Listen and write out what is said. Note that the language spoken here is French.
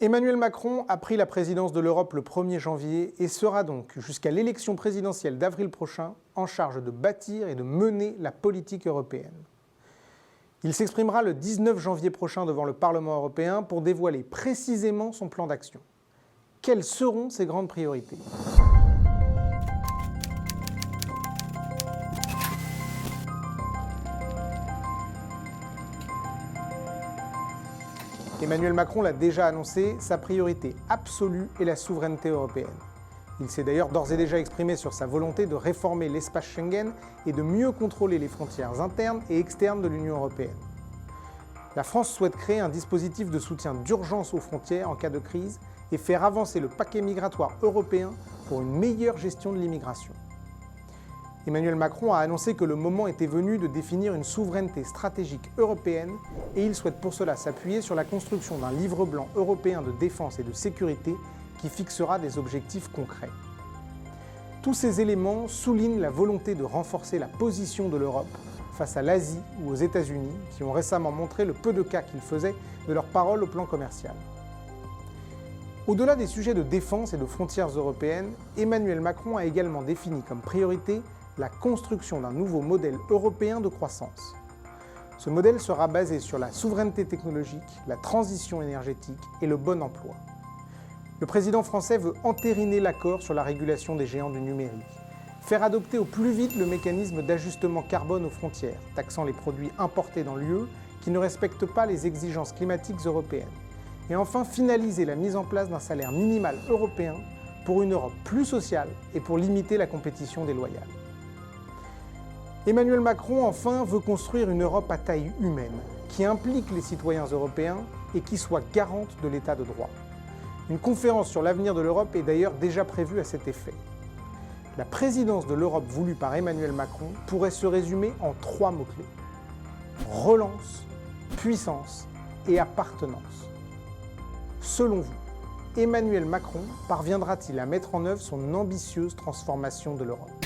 Emmanuel Macron a pris la présidence de l'Europe le 1er janvier et sera donc, jusqu'à l'élection présidentielle d'avril prochain, en charge de bâtir et de mener la politique européenne. Il s'exprimera le 19 janvier prochain devant le Parlement européen pour dévoiler précisément son plan d'action. Quelles seront ses grandes priorités ? Emmanuel Macron l'a déjà annoncé, sa priorité absolue est la souveraineté européenne. Il s'est d'ailleurs d'ores et déjà exprimé sur sa volonté de réformer l'espace Schengen et de mieux contrôler les frontières internes et externes de l'Union européenne. La France souhaite créer un dispositif de soutien d'urgence aux frontières en cas de crise et faire avancer le paquet migratoire européen pour une meilleure gestion de l'immigration. Emmanuel Macron a annoncé que le moment était venu de définir une souveraineté stratégique européenne et il souhaite pour cela s'appuyer sur la construction d'un livre blanc européen de défense et de sécurité qui fixera des objectifs concrets. Tous ces éléments soulignent la volonté de renforcer la position de l'Europe face à l'Asie ou aux États-Unis qui ont récemment montré le peu de cas qu'ils faisaient de leurs paroles au plan commercial. Au-delà des sujets de défense et de frontières européennes, Emmanuel Macron a également défini comme priorité la construction d'un nouveau modèle européen de croissance. Ce modèle sera basé sur la souveraineté technologique, la transition énergétique et le bon emploi. Le président français veut entériner l'accord sur la régulation des géants du numérique, faire adopter au plus vite le mécanisme d'ajustement carbone aux frontières, taxant les produits importés dans l'UE qui ne respectent pas les exigences climatiques européennes, et enfin finaliser la mise en place d'un salaire minimal européen pour une Europe plus sociale et pour limiter la compétition déloyale. Emmanuel Macron, enfin, veut construire une Europe à taille humaine, qui implique les citoyens européens et qui soit garante de l'état de droit. Une conférence sur l'avenir de l'Europe est d'ailleurs déjà prévue à cet effet. La présidence de l'Europe voulue par Emmanuel Macron pourrait se résumer en 3 mots-clés. Relance, puissance et appartenance. Selon vous, Emmanuel Macron parviendra-t-il à mettre en œuvre son ambitieuse transformation de l'Europe ?